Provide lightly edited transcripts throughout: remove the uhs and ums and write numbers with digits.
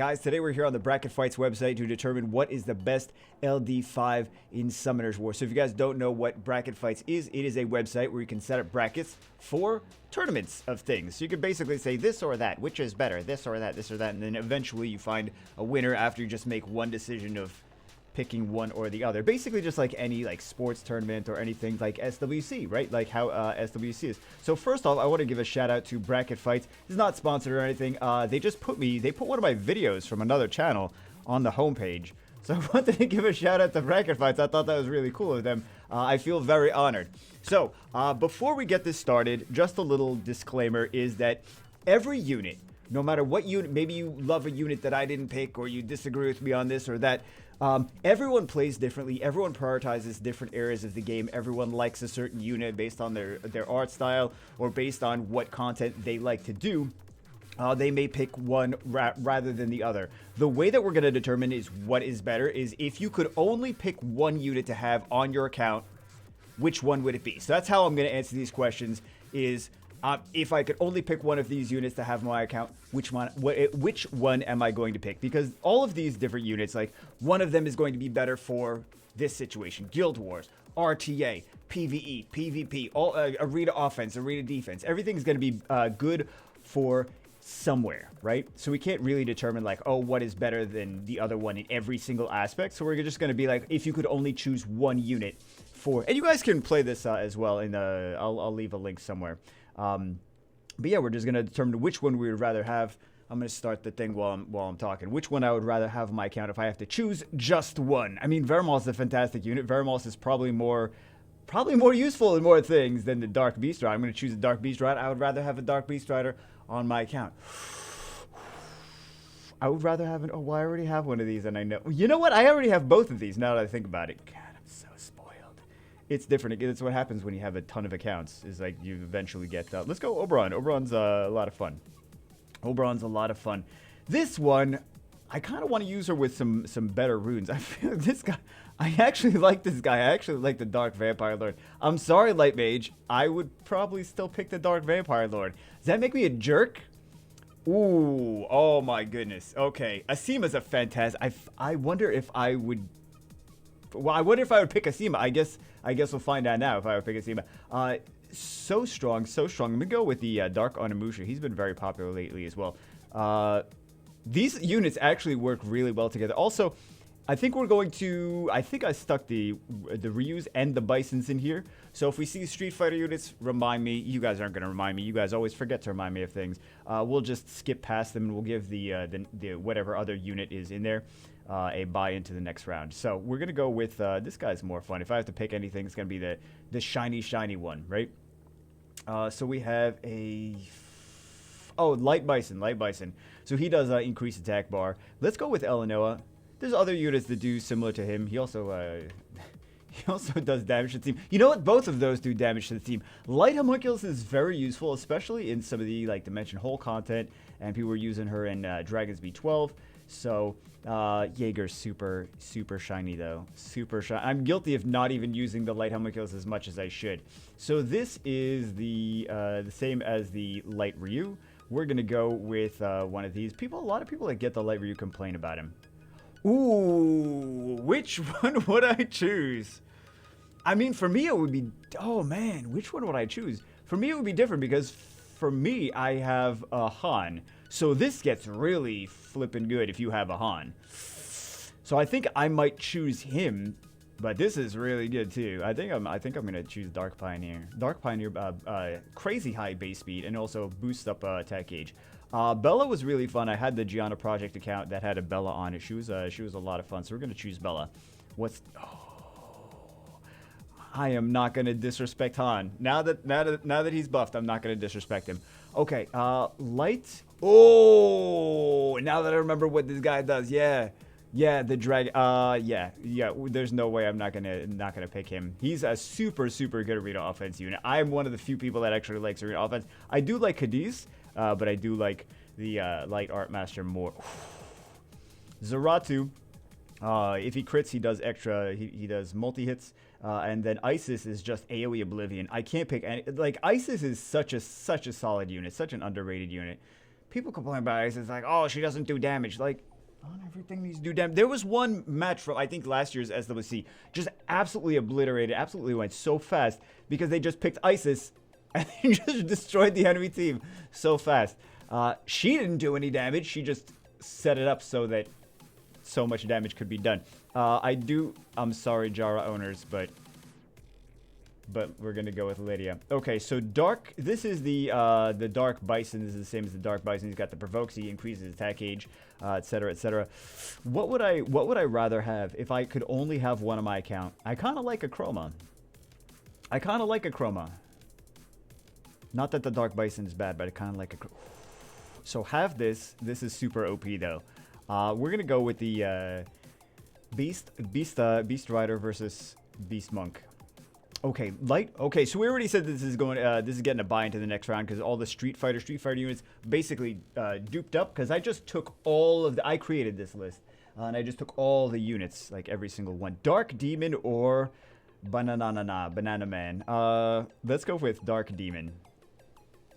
Guys, today we're here on the Bracket Fights website to determine what is the best LD5 in Summoners War. So if you guys don't know what Bracket Fights is, it is a website where you can set up brackets for tournaments of things. So you can basically say this or that, which is better, this or that, and then eventually you find a winner after you just make one decision of picking one or the other. Basically just like any like sports tournament or anything like SWC, right? Like how SWC is. So first off, I want to give a shout out to Bracket Fights. This is not sponsored or anything. They put one of my videos from another channel on the homepage. So I wanted to give a shout out to Bracket Fights. I thought that was really cool of them. I feel very honored. So before we get this started, just a little disclaimer is that every unit, no matter what unit, maybe you love a unit that I didn't pick or you disagree with me on this or that, everyone plays differently. Everyone prioritizes different areas of the game. Everyone likes a certain unit based on their art style or based on what content they like to do. They may pick one rather than the other. The way that we're going to determine is what is better is if you could only pick one unit to have on your account, which one would it be? So that's how I'm going to answer these questions is if I could only pick one of these units to have my account, which one am I going to pick? Because all of these different units, like one of them is going to be better for this situation. Guild Wars, RTA, PvE, PvP, all arena offense, arena defense. Everything's going to be good for somewhere, right? So we can't really determine like, oh, what is better than the other one in every single aspect. So we're just going to be like, if you could only choose one unit for, and you guys can play this as well. In I'll leave a link somewhere. But yeah, we're just going to determine which one we would rather have. I'm going to start the thing while I'm talking. Which one I would rather have on my account if I have to choose just one. I mean, Vermos is a fantastic unit. Vermos is probably more useful in more things than the Dark Beast Rider. I'm going to choose the Dark Beast Rider. I would rather have a Dark Beast Rider on my account. I would rather have an... Oh, well, I already have one of these, and I know... You know what? I already have both of these now that I think about it. God, I'm so spoiled. It's different. It's what happens when you have a ton of accounts. Is like you eventually get... let's go Oberon. Oberon's a lot of fun. Oberon's a lot of fun. This one, I kind of want to use her with some better runes. I feel this guy... I actually like this guy. I actually like the Dark Vampire Lord. I'm sorry, Light Mage. I would probably still pick the Dark Vampire Lord. Does that make me a jerk? Ooh, oh my goodness. Okay, Asima's a fantastic... I wonder if I would... Well, I wonder if I would pick Asima. I guess we'll find out now if I would pick Asima. So strong, so strong. I'm going to go with the Dark Onimusha. He's been very popular lately as well. These units actually work really well together. Also, I think we're going to... I think I stuck the Ryus and the Bisons in here. So if we see Street Fighter units, remind me. You guys aren't going to remind me. You guys always forget to remind me of things. We'll just skip past them and we'll give the whatever other unit is in there a buy into the next round. So we're going to go with... this guy's more fun. If I have to pick anything, it's going to be the shiny one, right? So we have a... Oh, Light Bison. So he does increase attack bar. Let's go with Elenoa. There's other units that do similar to him. He also does damage to the team. You know what? Both of those do damage to the team. Light Homunculus is very useful, especially in some of the like Dimension Hole content, and people were using her in Dragon's B12. So Jaeger's super shiny though. Super shiny. I'm guilty of not even using the Light Homunculus as much as I should. So this is the same as the Light Ryu. We're gonna go with one of these. A lot of people that get the Light Ryu complain about him. Ooh, which one would I choose? I mean, for me, it would be... Oh, man, which one would I choose? For me, it would be different because for me, I have a Han. So this gets really flippin' good if you have a Han. So I think I might choose him, but this is really good too. I think I'm going to choose Dark Pioneer. Dark Pioneer, crazy high base speed and also boosts up attack gauge. Bella was really fun. I had the Gianna Project account that had a Bella on it. She was a lot of fun. So we're gonna choose Bella. I am not gonna disrespect Han. Now that he's buffed, I'm not gonna disrespect him. Okay, Light. Oh, now that I remember what this guy does, yeah, the dragon. Yeah. There's no way I'm not gonna pick him. He's a super good arena offense unit. I'm one of the few people that actually likes arena offense. I do like Cadiz. But I do like the Light Art Master more. Zaratu, if he crits, he does extra. He does multi-hits. And then Isis is just AoE Oblivion. I can't pick any... Like, Isis is such a solid unit. Such an underrated unit. People complain about Ice. It's like, oh, she doesn't do damage. Like, not everything needs to do damage. There was one match from, I think, last year's SWC. Just absolutely obliterated. Absolutely went so fast because they just picked Isis and they just destroyed the enemy team so fast. She didn't do any damage. She just set it up so that so much damage could be done. I'm sorry, Jara owners, but we're gonna go with Lydia. Okay, so Dark. This is the Dark Bison. This is the same as the Dark Bison. He's got the Provokes. He increases attack age, etc., etc. What would I rather have if I could only have one on my account? I kind of like a Chroma. Not that the Dark Bison is bad, but I kind of like a. So have this. This is super OP though. We're gonna go with the Beast Rider versus Beast Monk. Okay, light. Okay, so we already said this is going. This is getting a buy into the next round because all the Street Fighter units basically duped up. Because I just took all of the. I created this list, and I just took all the units, like every single one. Dark Demon or Banana Man. Let's go with Dark Demon.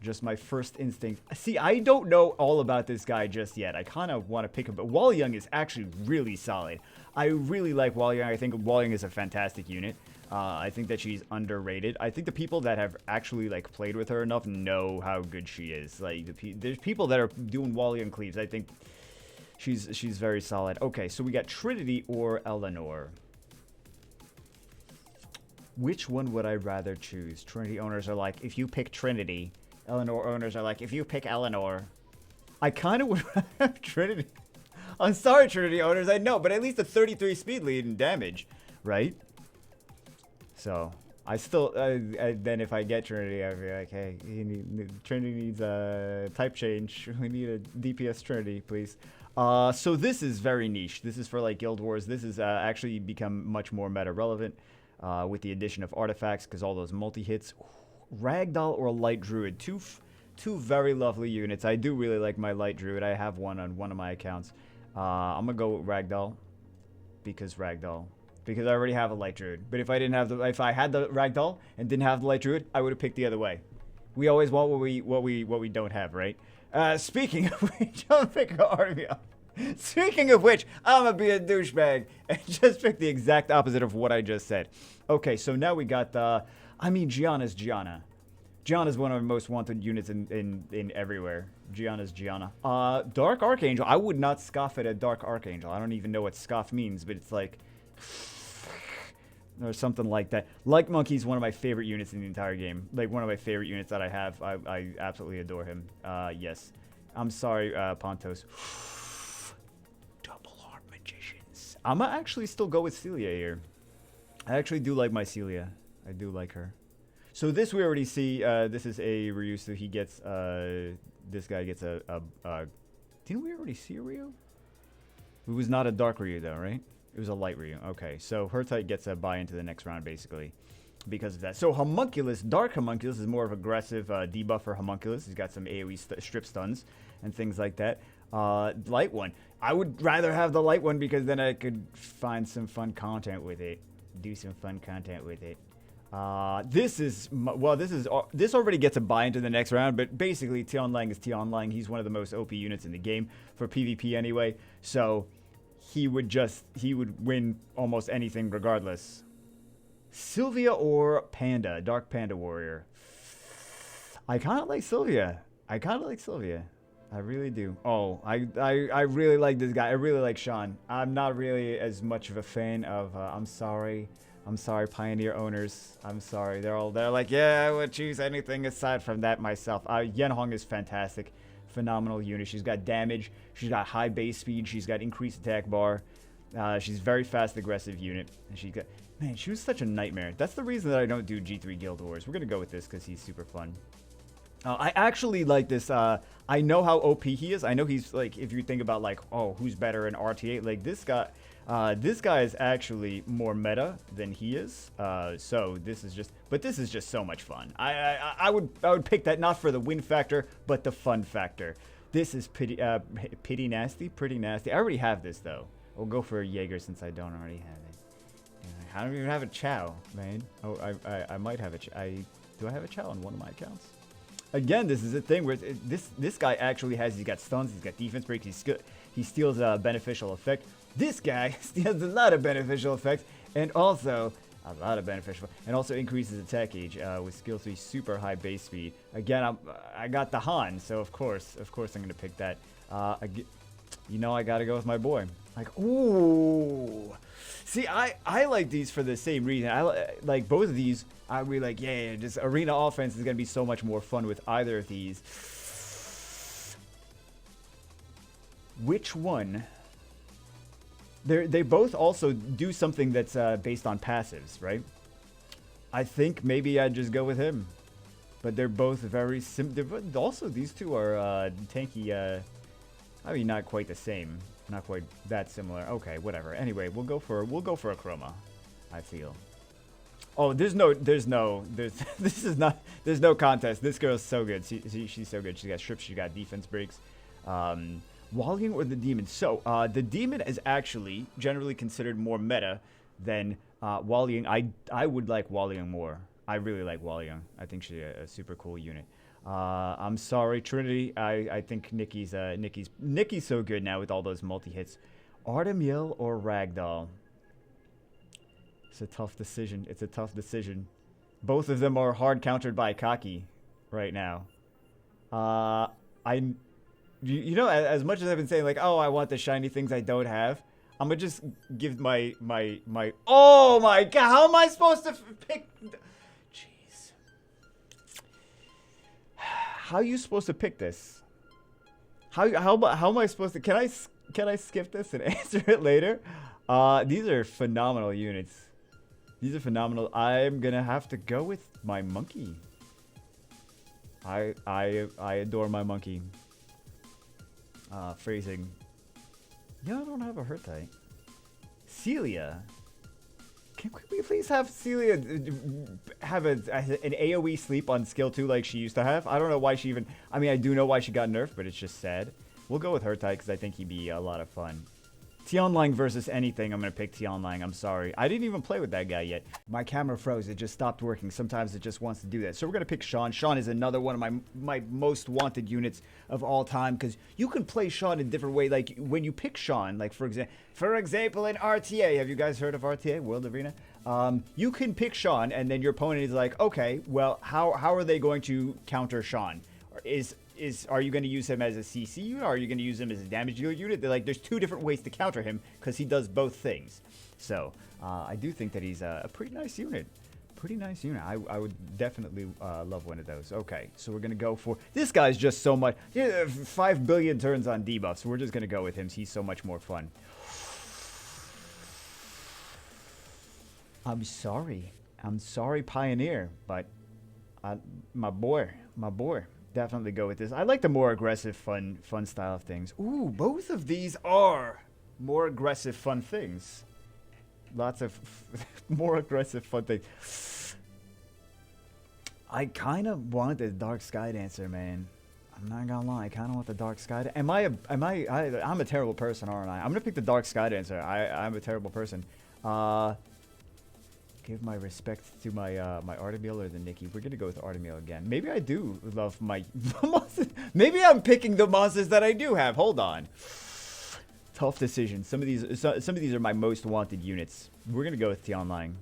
Just my first instinct. See, I don't know all about this guy just yet. I kind of want to pick him, but Wall Young is actually really solid. I really like Wall Young. I think Wall Young is a fantastic unit. I think that she's underrated. I think the people that have actually like played with her enough know how good she is. Like there's people that are doing Wall Young cleaves. I think she's very solid. Okay, so we got Trinity or Eleanor. Which one would I rather choose? Trinity owners are like, if you pick Trinity. Eleanor owners are like, if you pick Eleanor. I kind of would have Trinity. I'm sorry, Trinity owners. I know, but at least a 33 speed lead in damage, right? So I still then if I get Trinity, I'd be like, hey, Trinity needs a type change. We need a DPS Trinity, please. So this is very niche. This is for like Guild Wars. This has actually become much more meta relevant with the addition of artifacts because all those multi hits. Ragdoll or Light Druid, two very lovely units. I do really like my Light Druid. I have one on one of my accounts. I'm gonna go with Ragdoll because I already have a Light Druid. But if I had the Ragdoll and didn't have the Light Druid, I would have picked the other way. We always want what we don't have, right? Speaking of which, I'm picking Armia. Speaking of which, I'm gonna be a douchebag and just pick the exact opposite of what I just said. Okay, so now we got the. I mean, Gianna's Gianna. Gianna's one of our most wanted units in everywhere. Gianna's Gianna. Dark Archangel. I would not scoff at a Dark Archangel. I don't even know what scoff means, but it's like... or something like that. Like Monkey's one of my favorite units in the entire game. Like, one of my favorite units that I have. I absolutely adore him. Yes. I'm sorry, Pontos. Double Heart Magicians. I'm gonna actually still go with Celia here. I actually do like my Celia. I do like her. So this we already see. This is a Ryu, so he gets. This guy gets a. Didn't we already see a Ryu? It was not a dark Ryu though, right? It was a light Ryu. Okay, so her type gets a buy into the next round basically, because of that. So Homunculus, Dark Homunculus is more of aggressive debuff for Homunculus. He's got some AOE strip stuns and things like that. Light one. I would rather have the light one because then I could find some fun content with it. Do some fun content with it. This already gets a buy into the next round, but basically Tion Lang is Tion Lang. He's one of the most OP units in the game for PvP anyway, so he would win almost anything regardless. Sylvia or Panda, Dark Panda Warrior. I kind of like Sylvia. I really do. Oh, I really like this guy. I really like Sean. I'm not really as much of a fan of, I'm sorry, Pioneer owners. I'm sorry. They're like, yeah, I would choose anything aside from that myself. Yenhong is fantastic. Phenomenal unit. She's got damage. She's got high base speed. She's got increased attack bar. She's very fast, aggressive unit. And she got, man, she was such a nightmare. That's the reason that I don't do G3 Guild Wars. We're going to go with this because he's super fun. I actually like this. I know how OP he is. I know he's like, if you think about like, oh, who's better in RTA? Like this guy is actually more meta than he is. So this is just so much fun. I would pick that not for the win factor, but the fun factor. This is pretty nasty. I already have this though. We'll go for a Jaeger since I don't already have it. I don't even have a Chow, man. Oh, I might have a. Do I have a Chow on one of my accounts? Again, this is a thing where this guy actually he's got stuns, he's got defense breaks, he steals a beneficial effect. This guy steals a lot of beneficial effects, and also a lot of beneficial, and also increases attack age with skill 3 super high base speed. Again, I got the Han, so of course I'm gonna pick that. You know, I gotta go with my boy. Like, ooh. See, I like these for the same reason. I like both of these. I really like, yeah, just arena offense is gonna be so much more fun with either of these. Which one? They both also do something that's based on passives, right? I think maybe I'd just go with him. But they're both very also, these two are tanky. I mean, not quite the same. Not quite that similar. Okay, whatever. Anyway, we'll go for a chroma, I feel. Oh, there's no contest. This girl's so good. She's so good. She's got strips, she got defense breaks. Wallying or the demon? So, the demon is actually generally considered more meta than Wallying. I would like Wallying more. I really like Wallying. I think she's a super cool unit. I'm sorry, Trinity. I think Nikki's so good now with all those multi-hits. Artemiel or Ragdoll? It's a tough decision. It's a tough decision. Both of them are hard countered by Kaki right now. You know, as much as I've been saying, like, oh, I want the shiny things I don't have, I'm gonna just give my oh my god, how am I supposed to pick? Jeez. How are you supposed to pick this? How am I supposed to, can I skip this and answer it later? These are phenomenal units. These are phenomenal. I'm gonna have to go with my monkey. I adore my monkey. Phrasing. Yeah, I don't have a hurt type. Celia. Can we please have Celia have an AoE sleep on skill 2 like she used to have? I don't know why she even... I mean, I do know why she got nerfed, but it's just sad. We'll go with her type because I think he'd be a lot of fun. Tianlang versus anything, I'm going to pick Tianlang. I'm sorry. I didn't even play with that guy yet. My camera froze. It just stopped working. Sometimes it just wants to do that. So we're going to pick Sean. Sean is another one of my most wanted units of all time because you can play Sean in different ways. Like when you pick Sean, like for example in RTA, have you guys heard of RTA, World Arena? You can pick Sean and then your opponent is like, okay, well, how are they going to counter Sean? Are you going to use him as a CC unit, or are you going to use him as a damage dealer unit? They're like, there's two different ways to counter him because he does both things. So I do think that he's a pretty nice unit. Pretty nice unit. I would definitely love one of those. Okay, so we're going to go for... This guy's just so much... 5 billion turns on debuff, so we're just going to go with him. He's so much more fun. I'm sorry. I'm sorry, Pioneer, but my boy. Definitely go with this. I like the more aggressive, fun style of things. Ooh, both of these are more aggressive, fun things. Lots of more aggressive, fun things. I kind of want the Dark Sky Dancer, man. I'm not gonna lie. I kind of want the Dark Sky Dancer. I'm a terrible person, aren't I? I'm gonna pick the Dark Sky Dancer. I'm a terrible person. Give my respect to my my Artemiel or the Nikki. We're gonna go with Artemiel again. Maybe I do love my monsters. Maybe I'm picking the monsters that I do have. Hold on. Tough decision. Some of these are my most wanted units. We're gonna go with Tianlang.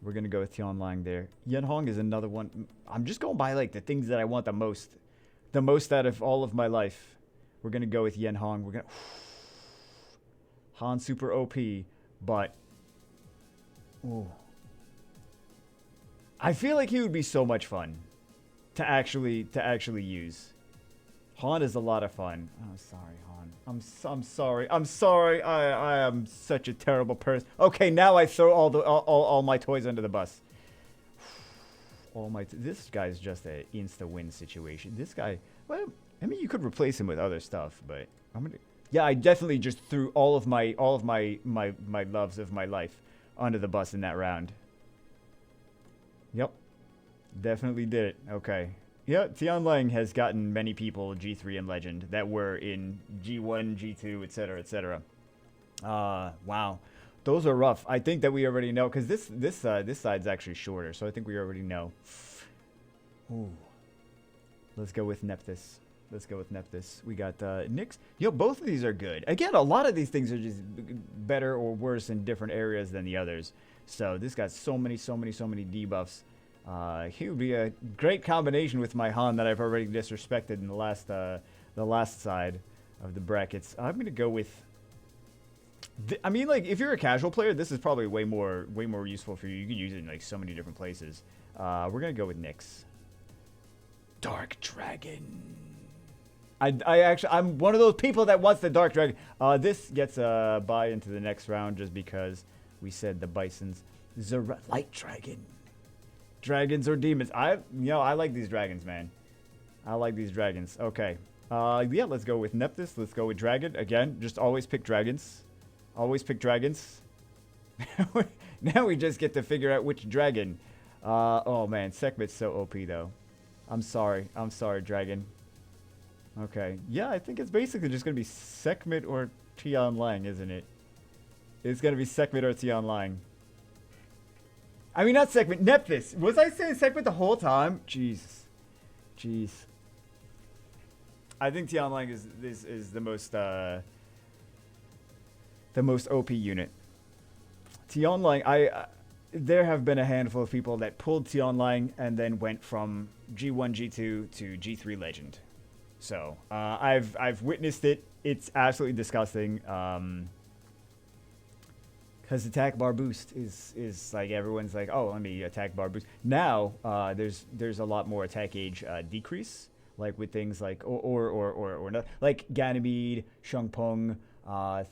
We're gonna go with Tianlang there. Yenhong is another one. I'm just going by like the things that I want the most out of all of my life. We're gonna go with Yenhong. We're gonna Han super OP, but ooh. I feel like he would be so much fun to actually use. Han is a lot of fun. Oh, sorry, Han. I'm sorry. I'm sorry. I am such a terrible person. Okay, now I throw all my toys under the bus. This guy's just an insta-win situation. This guy, well, I mean, you could replace him with other stuff, but I'm gonna. Yeah, I definitely just threw all of my loves of my life under the bus in that round. Yep. Definitely did it. Okay. Yeah, Tianlang has gotten many people G3 and Legend that were in G1, G2, etc., etc. Wow. Those are rough. I think that we already know, because this side's actually shorter, so I think we already know. Ooh. Let's go with Nephthys. Let's go with Nephthys. We got Nyx. Both of these are good. Again, a lot of these things are just better or worse in different areas than the others. So this got so many debuffs. He would be a great combination with my Han that I've already disrespected in the last side of the brackets. I'm gonna go with. I mean, like, if you're a casual player, this is probably way more useful for you. You can use it in like so many different places. We're gonna go with Nyx. Dark Dragon. I'm one of those people that wants the Dark Dragon. This gets a buy into the next round just because we said the Bisons. Light Dragon. Dragons or demons. I like these dragons, man. I like these dragons. Okay. Yeah, let's go with Nephthys. Let's go with Dragon. Again, just always pick dragons. Always pick dragons. Now we just get to figure out which dragon. Oh, man. Sekhmet's so OP, though. I'm sorry. Dragon. Okay. Yeah, I think it's basically just going to be Sekhmet or Tian Lang, isn't it? It's going to be Sekhmet or Tian Lang. I mean, not Sekhmet. Nephthys. Was I saying Sekhmet the whole time? Jeez. I think Tian Lang is the most OP unit. Tian Lang, there have been a handful of people that pulled Tian Lang and then went from G1, G2 to G3 Legend. So I've witnessed it. It's absolutely disgusting. Because attack bar boost is like everyone's like, oh, let me attack bar boost. Now there's a lot more attack gauge decrease, like with things like or not, like Ganymede, Shungpung,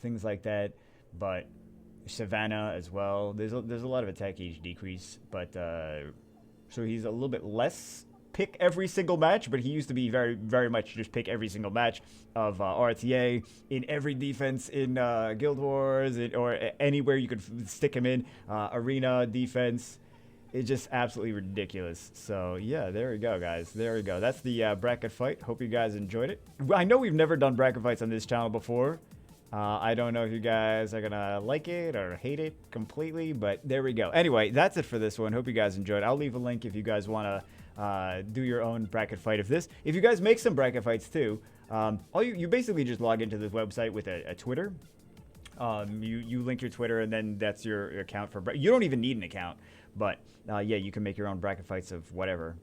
things like that. But Savannah as well. There's a lot of attack gauge decrease, but so he's a little bit less pick every single match, but he used to be very much just pick every single match of RTA in every defense in Guild Wars or anywhere you could stick him in, arena defense. It's just absolutely ridiculous. So yeah, there we go, guys. There we go. That's the bracket fight. Hope you guys enjoyed it. I know we've never done bracket fights on this channel before. I don't know if you guys are gonna like it or hate it completely, but there we go. Anyway, that's it for this one. Hope you guys enjoyed. I'll leave a link if you guys want to do your own bracket fight of this. If you guys make some bracket fights too, you basically just log into this website with a Twitter. You link your Twitter and then that's your account for. You don't even need an account, but yeah, you can make your own bracket fights of whatever,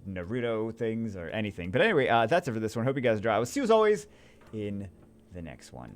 Naruto things or anything. But anyway, that's it for this one. Hope you guys enjoy. I will see you as always in the next one.